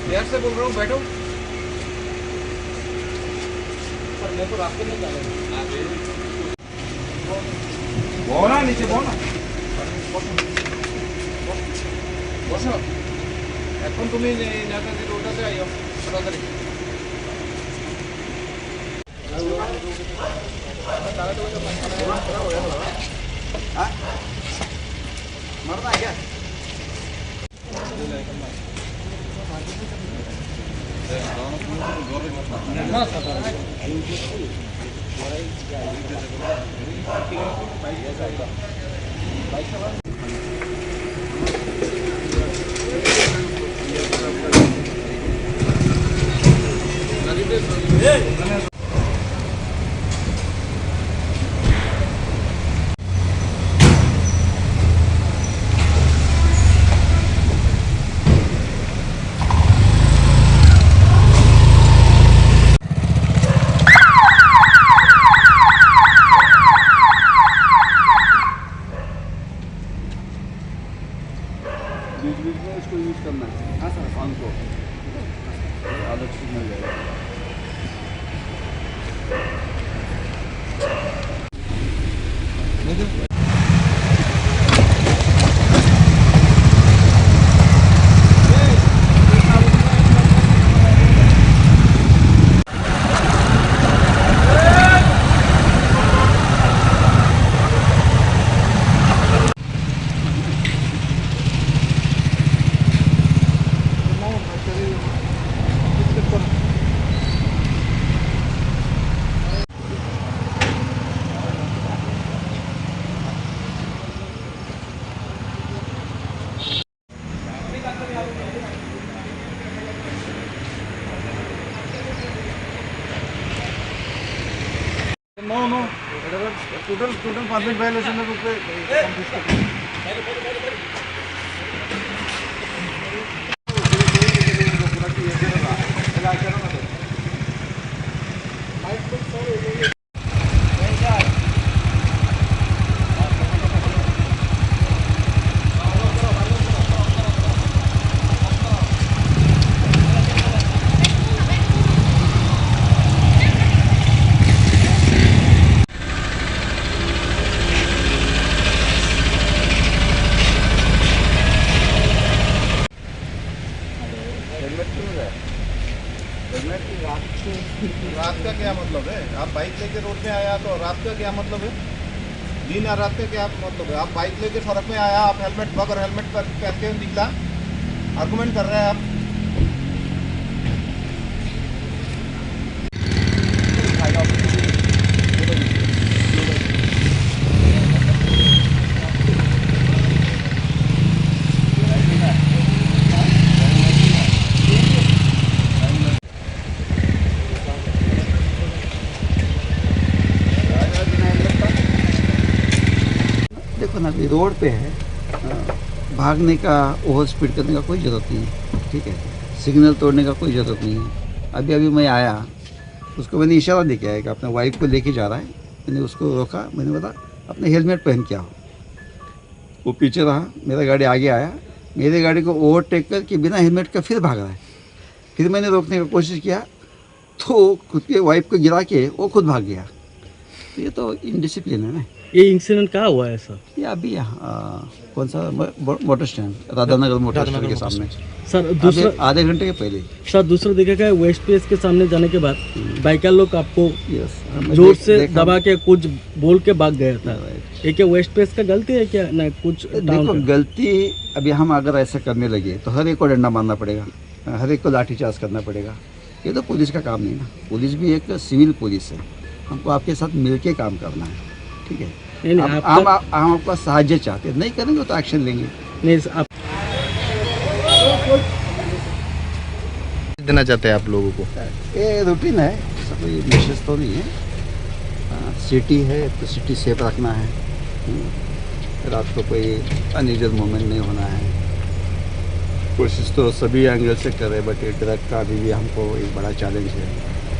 प्यार से बोल रहा हूँ, बैठो। पर मैं तो रास्ते में चला वो ना नीचे वो ना বসো এখন তুমি নেতাজি রোডটাতে আইও তাড়াতাড়ি হ্যাঁ মারনা क्या बीच बीच में इसको यूज़ करना है। हाँ सर ऑन को अलग सिग्नल जाएगा। No. Total permit violation है रुपए रात का क्या मतलब है? आप बाइक लेके रोड में आया तो रात का क्या मतलब है? दिन और रात का क्या मतलब है? आप बाइक लेके सड़क में आया, आप हेलमेट बगैर हेलमेट पहन के निकला, आर्गुमेंट कर रहे हैं आप। देखो ना अभी रोड पे है, भागने का ओवर स्पीड करने का कोई ज़रूरत नहीं है, ठीक है। सिग्नल तोड़ने का कोई ज़रूरत नहीं है। अभी मैं आया, उसको मैंने इशारा दे के आया कि अपने वाइफ को लेके जा रहा है। मैंने उसको रोका, मैंने बोला अपने हेलमेट पहन के आओ। वो पीछे रहा, मेरा गाड़ी आगे आया, मेरी गाड़ी को ओवरटेक करके बिना हेलमेट का फिर भाग रहा है। फिर मैंने रोकने का कोशिश किया तो खुद के वाइफ को गिरा के वो खुद भाग गया। तो ये तो इनडिसिप्लिन है ना। ये इंसिडेंट कहाँ हुआ है सर? ये अभी यहाँ कौन सा motor stand, Radhanagar motor stand के सामने सर। दूसरा आधे घंटे के पहले सर दूसरा देखा गया वेस्ट पेस के सामने जाने के बाद बाइकर लोग आपको यस जोर से दबा के कुछ बोल के भाग गया था। ये क्या वेस्ट पेस का गलती है क्या? ना कुछ देखो गलती, अभी हम अगर ऐसा करने लगे तो हर एक को डंडा मारना पड़ेगा, हर एक को लाठीचार्ज करना पड़ेगा। ये तो पुलिस का काम नहीं ना। पुलिस भी एक सिविल पुलिस है, हमको आपके साथ मिलके काम करना है, ठीक है। हम आपका साहाय्य चाहते हैं, नहीं करेंगे तो एक्शन लेंगे। नहीं आप देना चाहते हैं आप लोगों को? ये रूटीन है, ऐसा कोई विशेष तो नहीं है। सिटी है तो सिटी सेफ रखना है, रात को कोई अनयूजुअल मूवमेंट नहीं होना है। कोशिश तो सभी एंगल से कर रहे हैं, बट ड्रग का अभी भी हमको एक बड़ा चैलेंज है,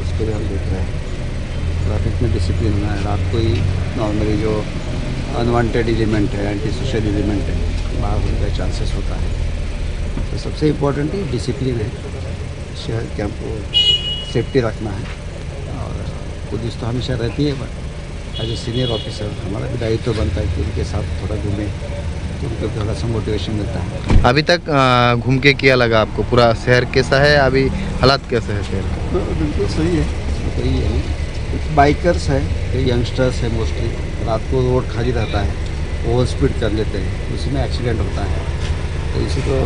उसको भी हम देख रहे हैं। ट्रैफिक में डिसिप्लिन होना है। रात को ही नॉर्मली जो अनवांटेड एलिमेंट है, एंटी सोशल एलिमेंट है, बाहर होने का चांसेस होता है। तो सबसे इम्पोर्टेंट ही डिसिप्लिन है। शहर के हमको सेफ्टी रखना है। और पुलिस तो हमेशा रहती है, but as a senior officer हमारा भी दायित्व तो बनता है कि उनके साथ थोड़ा घूमें, तो उनको थोड़ा सा मोटिवेशन मिलता है। अभी तक घूम के क्या लगा आपको? पूरा शहर कैसा है अभी, हालात कैसे है शहर का? बिल्कुल सही है, सही है। कुछ बाइकर्स है, कई यंगस्टर्स है, मोस्टली रात को रोड खाली रहता है, ओवर स्पीड कर लेते हैं, उसी में एक्सीडेंट होता है। तो इसी को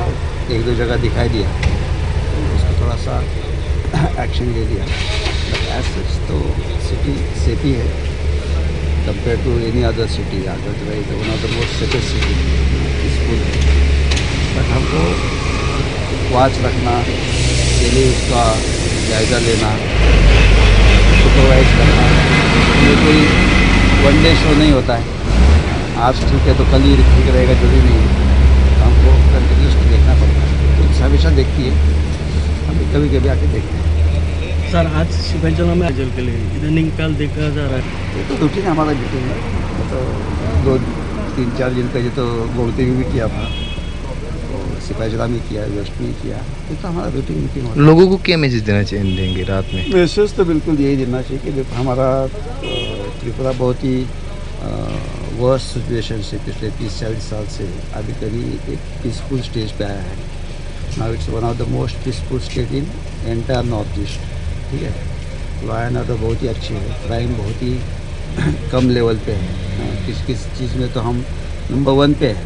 एक दो जगह दिखाई दिया, तो उसको थोड़ा सा एक्शन ले लिया। बट एज सच तो सिटी सेफ ही है compare to any other city. Agra is one of the most safest city, peaceful है। बट हमको वॉच रखना, डेली उसका जायज़ा लेना, सुपरवाइज करना, ये कोई वन डे शो नहीं होता है। आज ठीक है तो कल ही ठीक रहेगा, जरूरी नहीं है। तो हमको कंटिन्यूसली देखना पड़ता है। तो हमेशा देखती है, हम कभी कभी आके देखते हैं। सर आज सिपाहीजला में आजल के लिए इधर कल देखा जा रहा है, ये तो रूटीन हमारा मीटिंग है। तो 2-3-4 दिन पहले तो गोमती में भी किया था, तो सिपाहीजला में किया, वेस्ट में किया। ये तो हमारा रूटीन मीटिंग होता है। लोगों को क्या मैसेज देंगे रात में? मैसेज तो बिल्कुल यही देना चाहिए कि देखो हमारा त्रिपुरा बहुत ही वर्स्ट सिचुएशन से पिछले 30-40 साल से अभी कभी एक पीसफुल स्टेज पे आया है। Now it's one of the most peaceful state in entire north east. ठीक है, लॉ एंड ऑर्डर बहुत ही अच्छी है, क्राइम बहुत ही कम लेवल पे है। किस किस चीज़ में तो हम नंबर 1 पे है।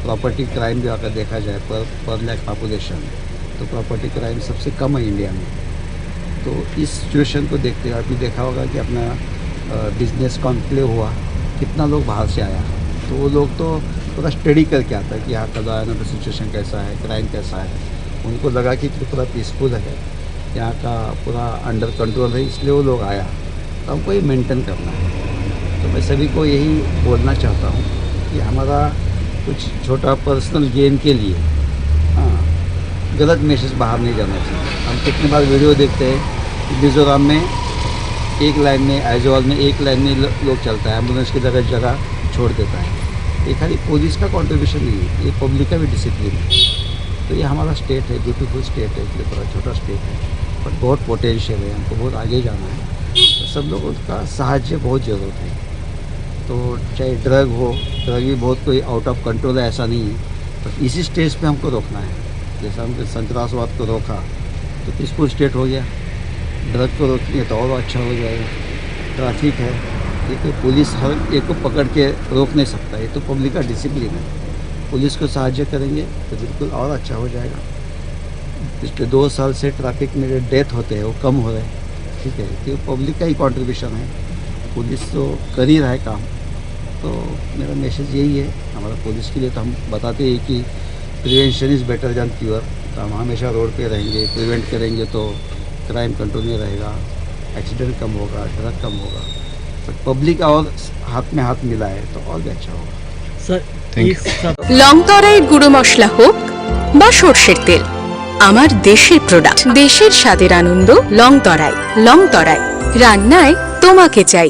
प्रॉपर्टी क्राइम भी अगर देखा जाए पर लैख पॉपुलेशन, तो प्रॉपर्टी क्राइम सबसे कम है इंडिया में। तो इस सिचुएशन को देखते हुए आपने देखा होगा कि अपना बिजनेस कॉन्क्लेव हुआ, कितना लोग बाहर से आया, तो वो लोग तो पूरा स्टडी करके आता है कि यहाँ का लॉ एंड ऑर्डर सिचुएशन कैसा है, क्राइम कैसा है। उनको लगा कि पूरा पीसफुल है, यहाँ का पूरा अंडर कंट्रोल है, इसलिए वो लोग आया। तो हमको ये मेंटेन करना है। तो मैं सभी को यही बोलना चाहता हूँ कि हमारा कुछ छोटा पर्सनल गेन के लिए गलत मैसेज बाहर नहीं जाना चाहिए। हम कितनी बार वीडियो देखते हैं मिज़ोरम में एक लाइन में, आइजोल में एक लाइन में लोग चलता है, एम्बुलेंस की जगह जगह छोड़ देता है। ये खाली पुलिस का कंट्रीब्यूशन नहीं है, ये पब्लिक का भी डिसिप्लिन है। तो ये हमारा स्टेट है, ब्यूटीफुल स्टेट है, इसलिए बड़ा छोटा स्टेट है, बट बहुत पोटेंशियल है, हमको बहुत आगे जाना है। तो सब लोग उसका सहायता बहुत ज़रूरत है। तो चाहे ड्रग हो, ड्रग भी बहुत कोई आउट ऑफ कंट्रोल है ऐसा नहीं है, बट इसी स्टेज पे हमको रोकना है। जैसे हमने संतरासवाद को रोका तो पीसफुल स्टेट हो गया, ड्रग को रोकेंगे तो और अच्छा हो जाएगा। ट्रैफिक है, ये कोई पुलिस हर एक को पकड़ के रोक नहीं सकता, ये तो पब्लिक का डिसिप्लिन है। पुलिस को सहायता करेंगे तो बिल्कुल और अच्छा हो जाएगा। पिछले 2 साल से ट्रैफिक में जो डेथ होते हैं वो कम हो रहे हैं। ठीक है, कि पब्लिक का ही कंट्रीब्यूशन है, पुलिस तो कर ही रहा है काम। तो मेरा मैसेज यही है हमारा पुलिस के लिए। तो हम बताते हैं कि prevention is better than cure. तो हम हमेशा रोड पे रहेंगे, प्रिवेंट करेंगे तो क्राइम कंट्रोल में रहेगा, एक्सीडेंट कम होगा, ड्रग कम होगा। बट पब्लिक और हाथ में हाथ मिला है तो और भी अच्छा होगा। सर লংতরাইয়ের গুঁড়ো মশলা হোক বা সর্ষের তেল, আমার দেশের প্রোডাক্ট, দেশের স্বাদের আনন্দ লংতরাই। লংতরাই রান্নায় তোমাকে চাই।